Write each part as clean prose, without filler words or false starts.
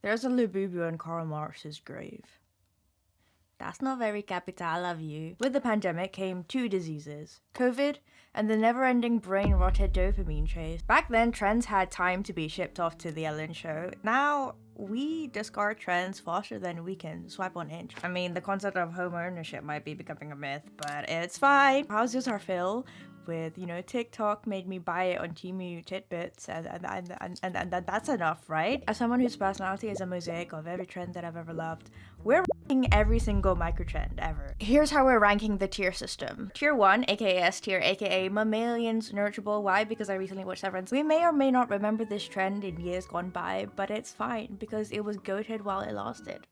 There's a Labubu on Karl Marx's grave. That's not very capital of you. With the pandemic came two diseases, COVID and the never-ending brain-rotted dopamine chase. Back then, trends had time to be shipped off to the Ellen show. Now, we discard trends faster than we can swipe on Hinge. I mean, the concept of home ownership might be becoming a myth, but it's fine. Houses are filled with, TikTok made me buy it on Temu tidbits, and that's enough, right? As someone whose personality is a mosaic of every trend that I've ever loved, we're ranking every single microtrend ever. Here's how we're ranking the tier system. Tier 1, aka S tier, aka mammalians nurturable. Why? Because I recently watched Severance. We may or may not remember this trend in years gone by, but it's fine because it was goated while it lasted.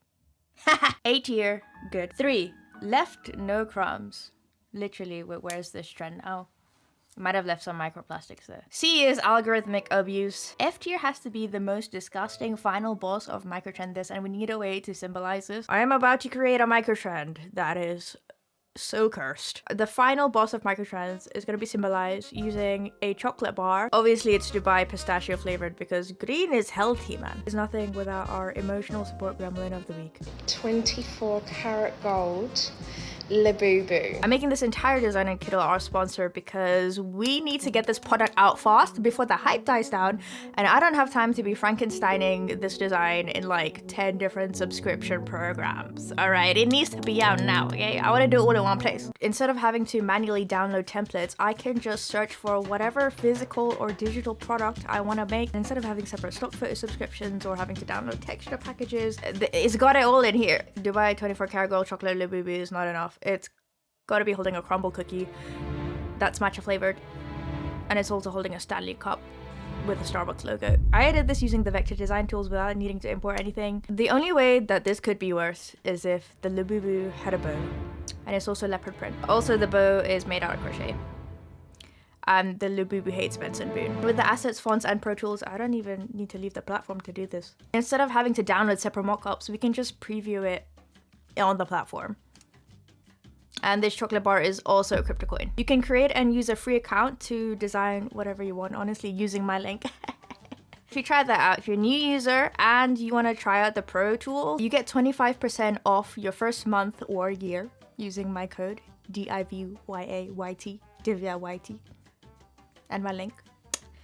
A tier, good. 3, left no crumbs. Literally, where's this trend now? Might have left some microplastics there. C is algorithmic abuse. F tier has to be the most disgusting final boss of microtrend this, and we need a way to symbolize this. I am about to create a microtrend that is so cursed. The final boss of microtrends is going to be symbolized using a chocolate bar. Obviously it's Dubai pistachio flavored because green is healthy, man. There's nothing without our emotional support gremlin of the week. 24 karat gold Labubu. I'm making this entire design and Kindle our sponsor because we need to get this product out fast before the hype dies down, and I don't have time to be Frankensteining this design in like 10 different subscription programs. Alright, it needs to be out now, okay? I want to do it all in one place. Instead of having to manually download templates, I can just search for whatever physical or digital product I want to make. Instead of having separate stock photo subscriptions or having to download texture packages, it's got it all in here. Dubai 24 karat gold chocolate Labubu is not enough. It's gotta be holding a crumble cookie that's matcha flavored, and it's also holding a Stanley cup with a Starbucks logo. I edited this using the vector design tools without needing to import anything. The only way that this could be worse is if the Labubu had a bow, and it's also leopard print. Also, the bow is made out of crochet. And the Labubu hates Benson Boone. With the assets, fonts, and Pro Tools, I don't even need to leave the platform to do this. Instead of having to download separate mockups, we can just preview it on the platform. And this chocolate bar is also a crypto coin. You can create and use a free account to design whatever you want, honestly, using my link. If you try that out, if you're a new user and you want to try out the Pro Tool, you get 25% off your first month or year using my code DIVYAYT, DIVYAYT, and my link.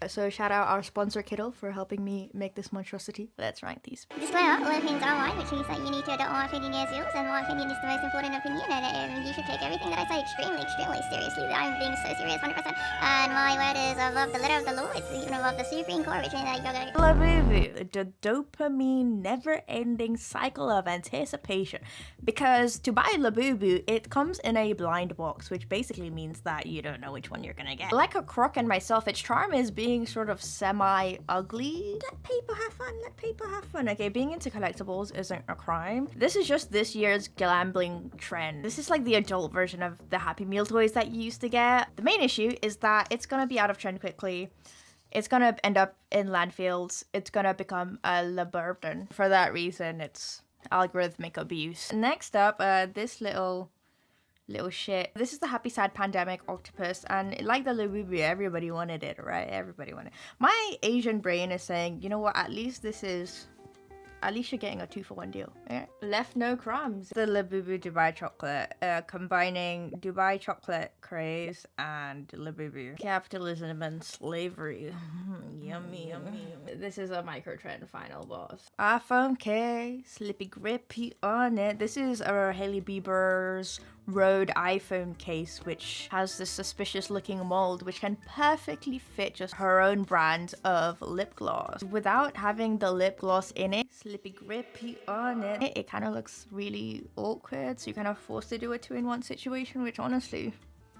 So shout out our sponsor Kittle for helping me make this monstrosity. Let's rank these. Disclaimer, all opinions are mine, which means that you need to adopt my opinion as yours, and my opinion is the most important opinion, and you should take everything that I say extremely, extremely seriously. I'm being so serious, 100%. And my word is above the letter of the law, it's even above the Supreme Court, which means that you're going to... Labubu, the dopamine never-ending cycle of anticipation. Because to buy Labubu, it comes in a blind box, which basically means that you don't know which one you're gonna get. Like a croc and myself, its charm is being sort of semi-ugly. Let people have fun, let people have fun. Okay, being into collectibles isn't a crime. This is just this year's gambling trend. This is like the adult version of the Happy Meal toys that you used to get. The main issue is that it's gonna be out of trend quickly. It's gonna end up in landfills. It's gonna become a burden. For that reason, it's algorithmic abuse. Next up, this little shit. This is the Happy Sad Pandemic octopus, and like the Labubu, everybody wanted it, right? Everybody wanted it. My Asian brain is saying, you know what, at least you're getting a 2-for-1 deal. Yeah. Left no crumbs. The Labubu Dubai chocolate, combining Dubai chocolate craze and Labubu. Capitalism and slavery. Yummy, yummy. This is a microtrend final boss. iPhone case, slippy grippy on it. This is our Hailey Bieber's Rode iPhone case, which has this suspicious looking mold which can perfectly fit just her own brand of lip gloss without having the lip gloss in it. Slippy grippy on it. It kind of looks really awkward, so you're kind of forced to do a 2-in-1 situation, which honestly,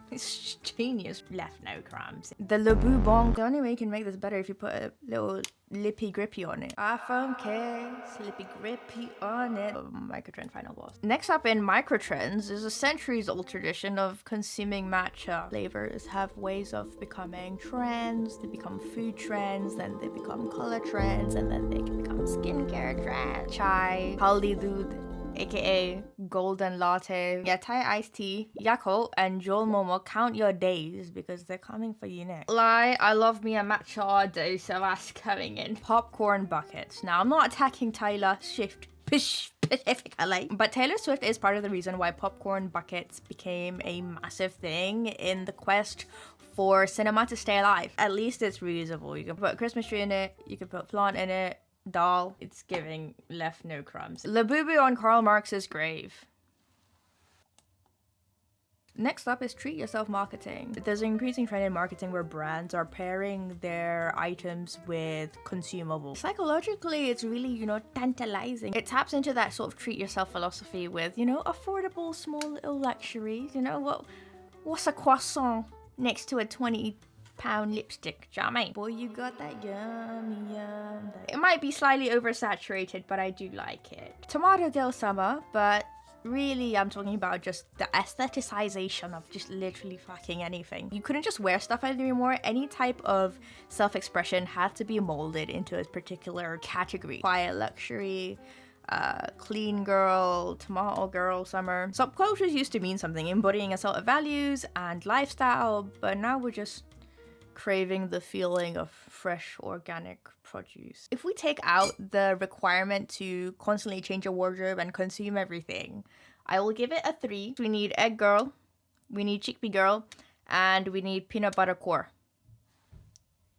it's genius. Left no crumbs. The Labu Bong. The only way you can make this better if you put a little lippy grippy on it. iPhone case, lippy grippy on it. Microtrend final boss. Next up in microtrends is a centuries-old tradition of consuming matcha. Flavors have ways of becoming trends. They become food trends, then they become color trends, and then they can become skincare trends. Chai, haldi doodh, aka golden latte, Thai iced tea, Yakult, and Joel Momo, count your days because they're coming for you next. Lie, I love me a matcha all day, so that's coming in. Popcorn buckets. Now, I'm not attacking Taylor Swift specifically, but Taylor Swift is part of the reason why popcorn buckets became a massive thing in the quest for cinema to stay alive. At least it's reusable. You can put a Christmas tree in it, you can put plant in it, doll. It's giving left no crumbs. Labubu on Karl Marx's grave. Next up is treat yourself marketing. There's an increasing trend in marketing where brands are pairing their items with consumables. Psychologically, it's really, you know, tantalizing. It taps into that sort of treat yourself philosophy with, you know, affordable small little luxuries. You know, what's a croissant next to a 20-pound lipstick? Do you know what I mean? Boy, you got that yummy yum. It might be slightly oversaturated, but I do like it. Tomato del summer, but really, I'm talking about just the aestheticization of just literally fucking anything. You couldn't just wear stuff anymore. Any type of self-expression had to be molded into a particular category. Quiet luxury, clean girl, tomato girl, summer. Subcultures used to mean something, embodying a set of values and lifestyle, but now we're just craving the feeling of fresh organic produce. If we take out the requirement to constantly change your wardrobe and consume everything, I will give it a 3. We need egg girl, we need chickpea girl, and we need peanut butter core.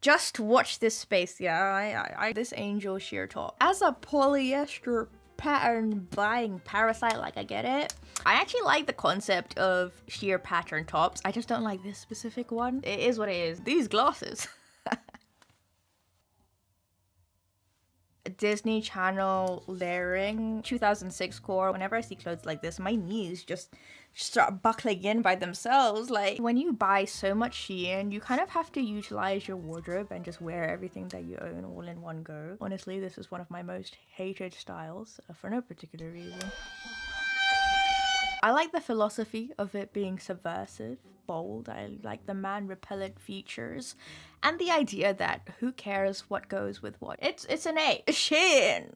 Just watch this space. Yeah, this angel sheer top. As a polyester pattern buying parasite, like, I get it. I actually like the concept of sheer pattern tops. I just don't like this specific one. It is what it is. These glasses. Disney Channel layering 2006 core. Whenever I see clothes like this, my knees just start buckling in by themselves. Like, when you buy so much Shein, you kind of have to utilize your wardrobe and just wear everything that you own all in one go. Honestly, this is one of my most hated styles for no particular reason. I like the philosophy of it being subversive, bold. I like the man-repellent features, and the idea that who cares what goes with what. It's an A. Shein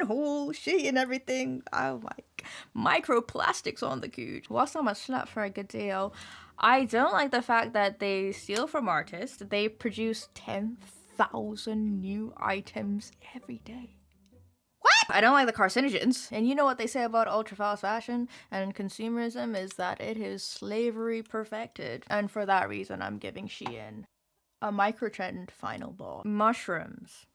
haul, Shein everything. Oh my, microplastics on the good. Whilst I'm a slut for a good deal, I don't like the fact that they steal from artists. They produce 10,000 new items every day. I don't like the carcinogens. And you know what they say about ultra fast fashion and consumerism is that it is slavery perfected. And for that reason, I'm giving Shein a microtrend final ball. Mushrooms.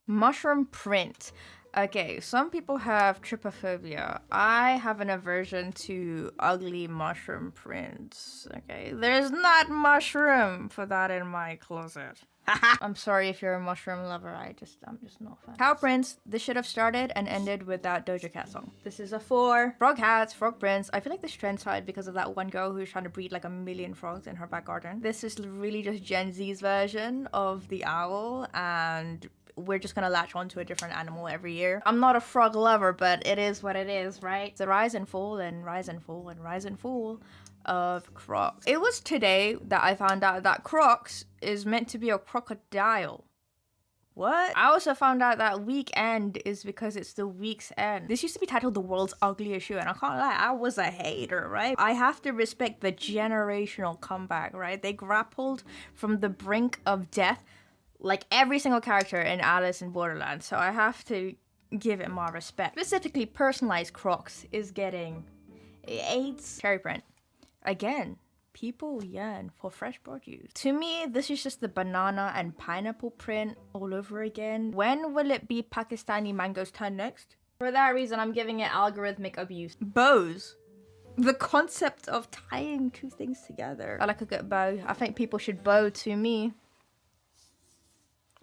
Mushroom print. Okay, some people have trypophobia. I have an aversion to ugly mushroom prints. Okay, there's not mushroom for that in my closet. I'm sorry if you're a mushroom lover. I'm just not a fan. Cow prints. This should have started and ended with that Doja Cat song. This is a 4. Frog hats, frog prints. I feel like this trend started because of that one girl who's trying to breed like 1,000,000 frogs in her back garden. This is really just Gen Z's version of the owl, and we're just gonna latch on to a different animal every year. I'm not a frog lover, but it is what it is, right? It's the rise and fall and rise and fall and rise and fall of Crocs. It was today that I found out that Crocs is meant to be a crocodile. What? I also found out that weekend is because it's the week's end. This used to be titled the world's ugliest shoe, and I can't lie, I was a hater, right? I have to respect the generational comeback, right? They grappled from the brink of death like every single character in Alice in Borderland, so I have to give it more respect. Specifically, personalized Crocs is getting 8. Cherry print. Again, people yearn for fresh produce. To me, this is just the banana and pineapple print all over again. When will it be Pakistani mango's turn next? For that reason, I'm giving it algorithmic abuse. Bows. The concept of tying 2 things together. I like a good bow. I think people should bow to me.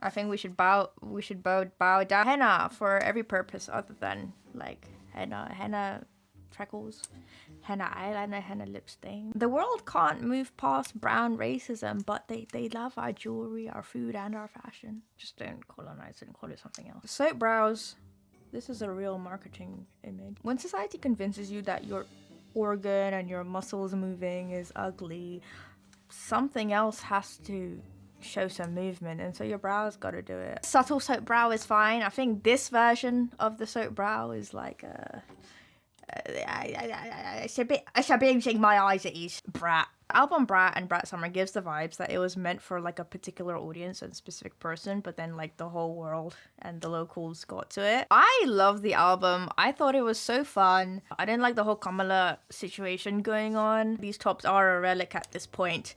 I think we should bow down. Henna for every purpose other than like henna freckles, henna eyeliner, henna lip stain. The world can't move past brown racism, but they love our jewelry, our food, and our fashion. Just don't colonize it and call it something else. Soap brows. This is a real marketing image. When society convinces you that your organ and your muscles moving is ugly, something else has to show some movement, and so your brow's got to do it. Subtle soap brow is fine. I think this version of the soap brow is like it's a bit using my eyes at ease. Brat. Album Brat and Brat Summer gives the vibes that it was meant for like a particular audience and specific person, but then like the whole world and the locals got to it. I love the album. I thought it was so fun. I didn't like the whole Kamala situation going on. These tops are a relic at this point,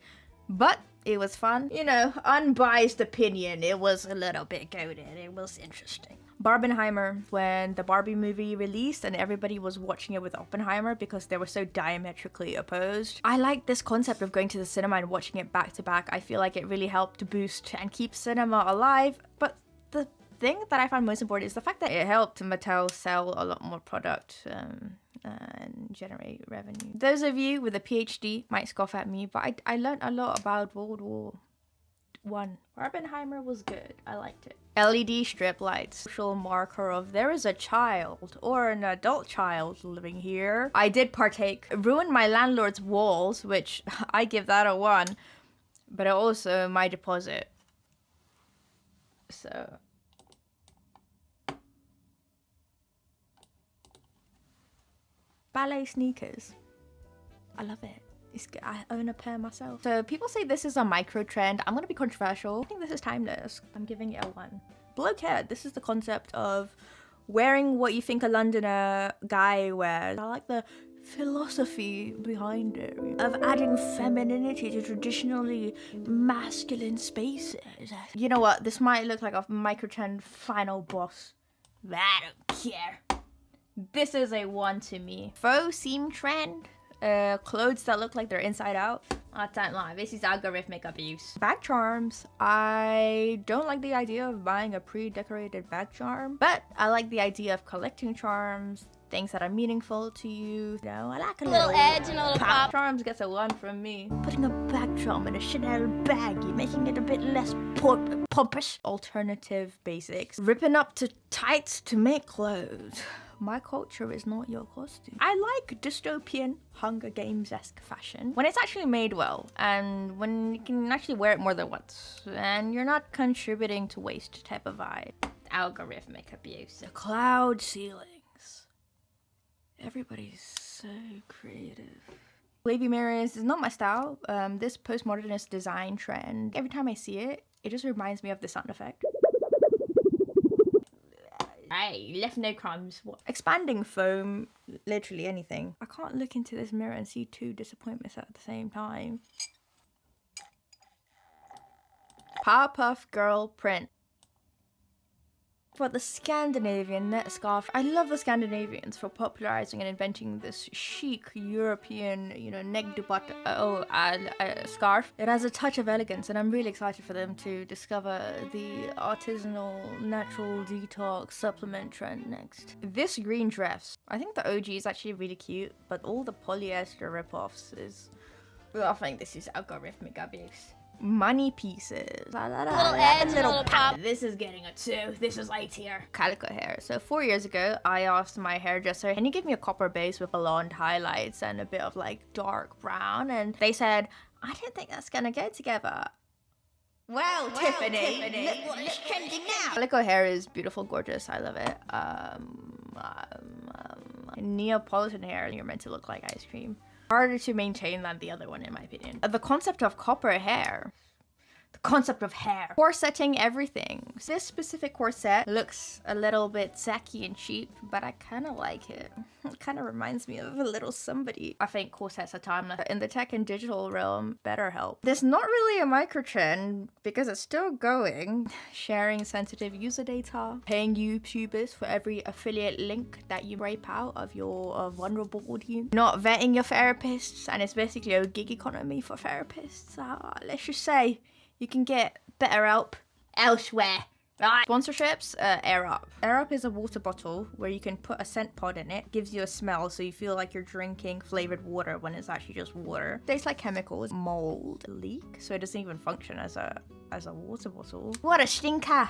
but it was fun. You know, unbiased opinion, it was a little bit goated. It was interesting. Barbenheimer, when the Barbie movie released and everybody was watching it with Oppenheimer because they were so diametrically opposed. I like this concept of going to the cinema and watching it back to back. I feel like it really helped to boost and keep cinema alive. But the thing that I find most important is the fact that it helped Mattel sell a lot more product and generate revenue. Those of you with a PhD might scoff at me, but I learned a lot about World War I. Barbenheimer was good. I liked it. LED strip lights. Social marker of there is a child or an adult child living here. I did partake. Ruined my landlord's walls, which I give that a 1. But also my deposit. So. Ballet sneakers. I love it. I own a pair myself. So people say this is a micro trend. I'm gonna be controversial. I think this is timeless. I'm giving it a 1. Blokehead. This is the concept of wearing what you think a Londoner guy wears. I like the philosophy behind it of adding femininity to traditionally masculine spaces. You know what? This might look like a micro trend final boss. But I don't care. This is a 1 to me. Faux seam trend. Clothes that look like they're inside out. I don't lie, this is algorithmic abuse. Bag charms. I don't like the idea of buying a pre-decorated bag charm, but I like the idea of collecting charms, things that are meaningful to you. You know, I like a little edge and a little pop. Charms gets a 1 from me. Putting a bag charm in a Chanel baggie, making it a bit less pompous. Alternative basics. Ripping up to tights to make clothes. My culture is not your costume. I like dystopian Hunger Games-esque fashion when it's actually made well and when you can actually wear it more than once and you're not contributing to waste type of vibe. Algorithmic abuse. The cloud ceilings. Everybody's so creative. Wavy mirrors is not my style. This postmodernist design trend, every time I see it, it just reminds me of the sound effect. Hey, left no crumbs. What? Expanding foam, literally anything. I can't look into this mirror and see 2 disappointments at the same time. Powerpuff Girl print. For the Scandinavian net scarf. I love the Scandinavians for popularizing and inventing this chic European, you know, neck to butt scarf. It has a touch of elegance and I'm really excited for them to discover the artisanal natural detox supplement trend next. This green dress. I think the OG is actually really cute, but all the polyester ripoffs is... I think this is algorithmic abuse. Money pieces. Little edge, little pop. This is getting a 2. This is A tier. Calico hair. So 4 years ago, I asked my hairdresser, can you give me a copper base with blonde highlights and a bit of like dark brown? And they said, I don't think that's gonna go together. Well, Tiffany, look what is trending now. Calico hair is beautiful, gorgeous. I love it. Neapolitan hair, you're meant to look like ice cream. Harder to maintain than the other one in my opinion. The concept of copper hair. The concept of hair. Corsetting everything. This specific corset looks a little bit tacky and cheap, but I kind of like it. It kind of reminds me of a little somebody. I think corsets are timeless. In the tech and digital realm, BetterHelp. There's not really a microtrend because it's still going. Sharing sensitive user data. Paying YouTubers for every affiliate link that you rape out of your vulnerable audience. Not vetting your therapists, and it's basically a gig economy for therapists. Let's just say you can get better help elsewhere. Right. Sponsorships, Air Up. Air Up is a water bottle where you can put a scent pod in it. Gives you a smell so you feel like you're drinking flavored water when it's actually just water. Tastes like chemicals. Mold. Leak. So it doesn't even function as a water bottle. What a stinker.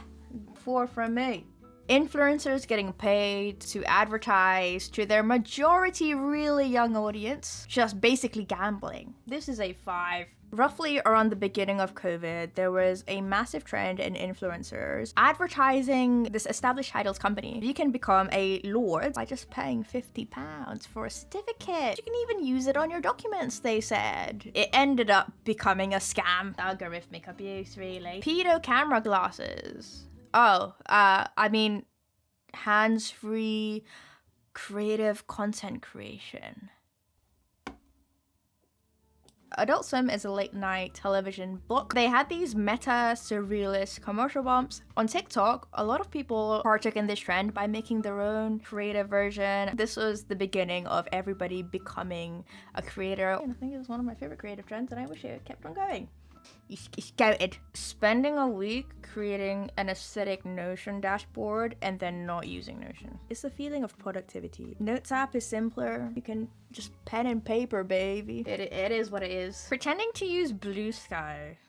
4 from me. Influencers getting paid to advertise to their majority really young audience. Just basically gambling. This is a 5. Roughly around the beginning of COVID, there was a massive trend in influencers advertising this established titles company. You can become a lord by just paying £50 for a certificate. You can even use it on your documents, they said. It ended up becoming a scam. Algorithmic abuse, really. Pedo camera glasses. Oh, I mean, hands-free creative content creation. Adult Swim is a late night television book. They had these meta surrealist commercial bumps. On TikTok, a lot of people partook in this trend by making their own creative version. This was the beginning of everybody becoming a creator. And I think it was one of my favorite creative trends, and I wish it kept on going. Scouted. Spending a week creating an aesthetic Notion dashboard and then not using Notion. It's the feeling of productivity. Notes app is simpler. You can just pen and paper, baby. It is what it is. Pretending to use Blue Sky.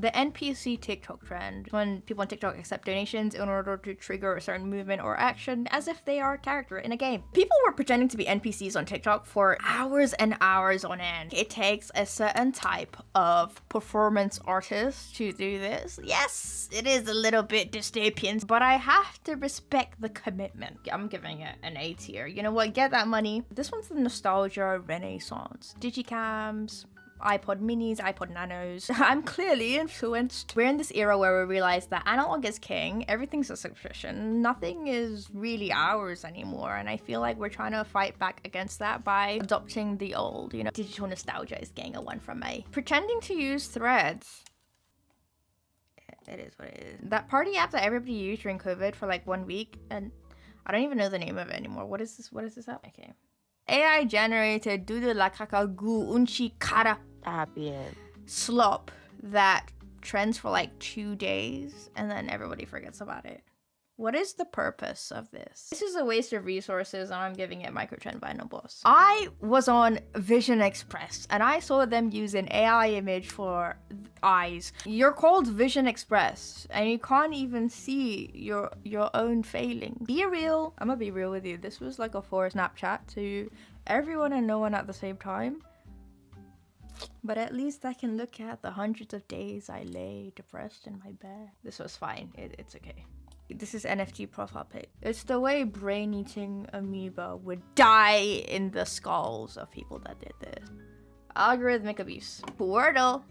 The NPC TikTok trend, when people on TikTok accept donations in order to trigger a certain movement or action as if they are a character in a game. People were pretending to be NPCs on TikTok for hours and hours on end. It takes a certain type of performance artist to do this. Yes, it is a little bit dystopian, but I have to respect the commitment. I'm giving it an A tier. You know what? Get that money. This one's the nostalgia renaissance. Digicams, iPod minis, iPod nanos. I'm clearly influenced. We're in this era where we realize that analog is king, everything's a subscription, nothing is really ours anymore, and I feel like we're trying to fight back against that by adopting the old, you know. Digital nostalgia is getting a 1 from me. Pretending to use Threads. It is what it is. That party app that everybody used during COVID for like 1 week, and I don't even know the name of it anymore. What is this app? Okay. AI generated doodle la caca goo unchi cara slop that trends for like 2 days and then everybody forgets about it. What is the purpose of this? This is a waste of resources and I'm giving it microtrend by no boss. I was on Vision Express and I saw them use an AI image for eyes. You're called Vision Express and you can't even see your own failings. Be real. I'm gonna be real with you. This was like a forced Snapchat to everyone and no one at the same time. But at least I can look at the hundreds of days I lay depressed in my bed. This was fine. It's okay. This is NFT profile pic. It's the way brain-eating amoeba would die in the skulls of people that did this. Algorithmic abuse. Wordle.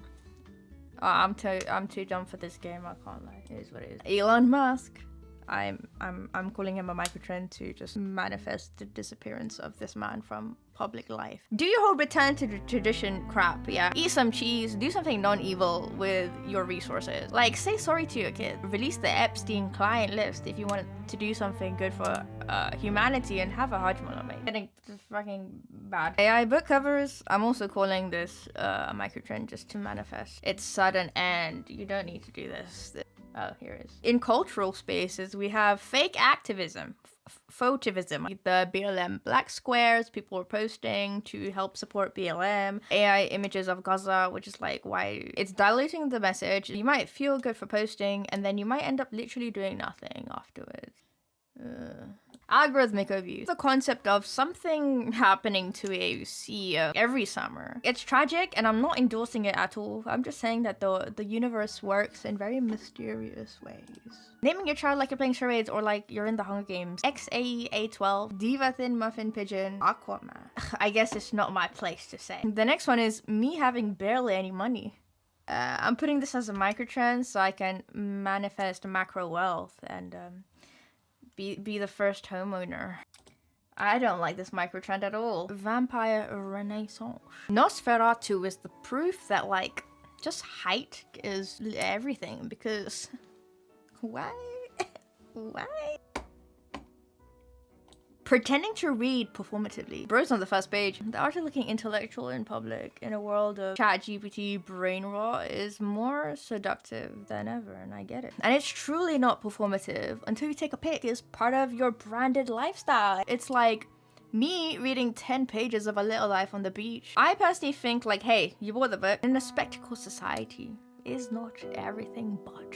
Oh, I'm too dumb for this game. I can't lie. It is what it is. Elon Musk. I'm calling him a microtrend to just manifest the disappearance of this man from public life. Do your whole return to the tradition crap, yeah. Eat some cheese, do something non-evil with your resources. Like, say sorry to your kid. Release the Epstein client list if you want to do something good for humanity and have a Hajj mate. Getting fucking bad. AI book covers, I'm also calling this a microtrend just to manifest its sudden end. You don't need to do this. Oh, here it is. In cultural spaces, we have fake activism, photivism. The BLM black squares people were posting to help support BLM. AI images of Gaza, which is like, why? It's diluting the message. You might feel good for posting, and then you might end up literally doing nothing afterwards. Algorithmic abuse. The concept of something happening to a CEO every summer. It's tragic and I'm not endorsing it at all. I'm just saying that the universe works in very mysterious ways. Naming your child like you're playing charades or like you're in the Hunger Games. XAE-A12, Diva Thin Muffin Pigeon, Aquaman. I guess it's not my place to say. The next one is me having barely any money. I'm putting this as a microtrend so I can manifest macro wealth and be the first homeowner. I don't like this microtrend at all. Vampire Renaissance. Nosferatu is the proof that like just height is everything because why? Why? Pretending to read performatively. Bros on the first page. The art of looking intellectual in public in a world of ChatGPT brain rot is more seductive than ever, and I get it. And it's truly not performative until you take a pic. It's part of your branded lifestyle. It's like me reading 10 pages of A Little Life on the Beach. I personally think like, hey, you bought the book. In a spectacle society is not everything but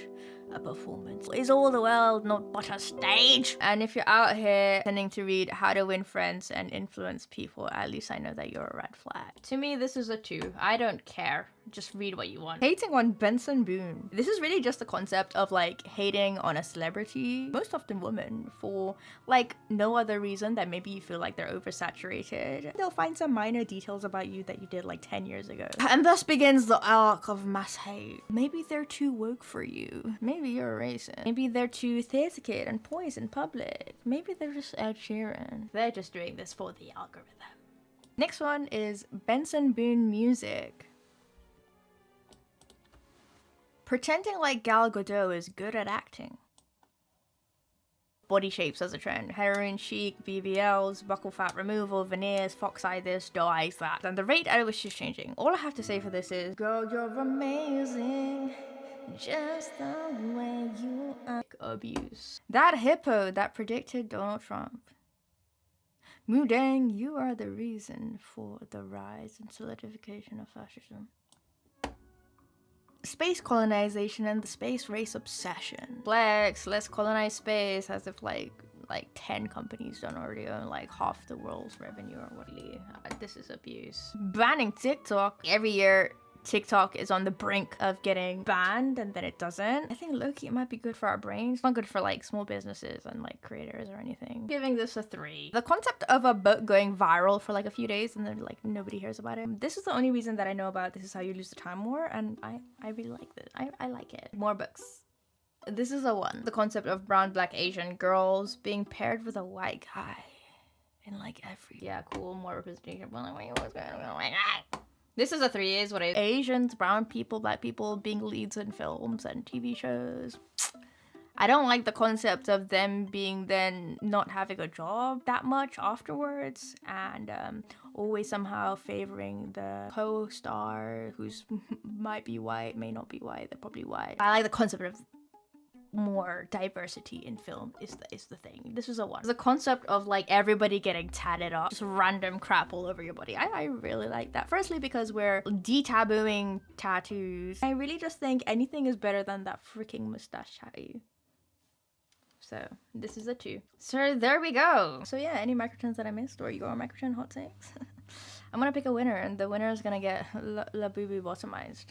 a performance. Is all the world not but a stage? And if you're out here tending to read How to Win Friends and Influence People, at least I know that you're a red flag. To me, this is a 2. I don't care. Just read what you want. Hating on Benson Boone. This is really just the concept of like hating on a celebrity, most often women, for like no other reason than maybe you feel like they're oversaturated. They'll find some minor details about you that you did like 10 years ago. And thus begins the arc of mass hate. Maybe they're too woke for you. Maybe you're a racist. Maybe they're too theater kid and poised in public. Maybe they're just Ed Sheeran. They're just doing this for the algorithm. Next one is Benson Boone music. Pretending like Gal Gadot is good at acting. Body shapes as a trend. Heroin chic, BBLs, buccal fat removal, veneers, fox eye this, doe eyes that. And the rate at which is changing. All I have to say for this is, girl, you're amazing. Just the way you are. Abuse. That hippo that predicted Donald Trump. Mudang, you are the reason for the rise and solidification of fascism. Space colonization and the space race obsession. Flex, let's colonize space, as if like 10 companies don't already own like half the world's revenue or what. This is abuse. Banning TikTok. Every year TikTok is on the brink of getting banned and then it doesn't. I think low-key it might be good for our brains. It's not good for like small businesses and like creators or anything. Giving this a 3. The concept of a book going viral for like a few days and then like nobody hears about it. This is the only reason that I know about This Is How You Lose the Time War, and I really like this. I like it. More books. This is a 1. The concept of brown, black, Asian girls being paired with a white guy in like every... Yeah, cool. More representation. Well, like, what's going on? Like, this is a 3, is what I... Asians, brown people, black people being leads in films and TV shows. I don't like the concept of them being then not having a job that much afterwards and always somehow favoring the co-star who's might be white, may not be white, they're probably white. I like the concept of more diversity in film is the thing. This is a 1. The concept of like everybody getting tatted up, just random crap all over your body. I really like that. Firstly, because we're de-tabooing tattoos. I really just think anything is better than that freaking mustache tattoo. So this is a 2. So there we go. So yeah, any microtrends that I missed or your microtrend hot takes? I'm gonna pick a winner and the winner is gonna get La Boo Boo bottomized.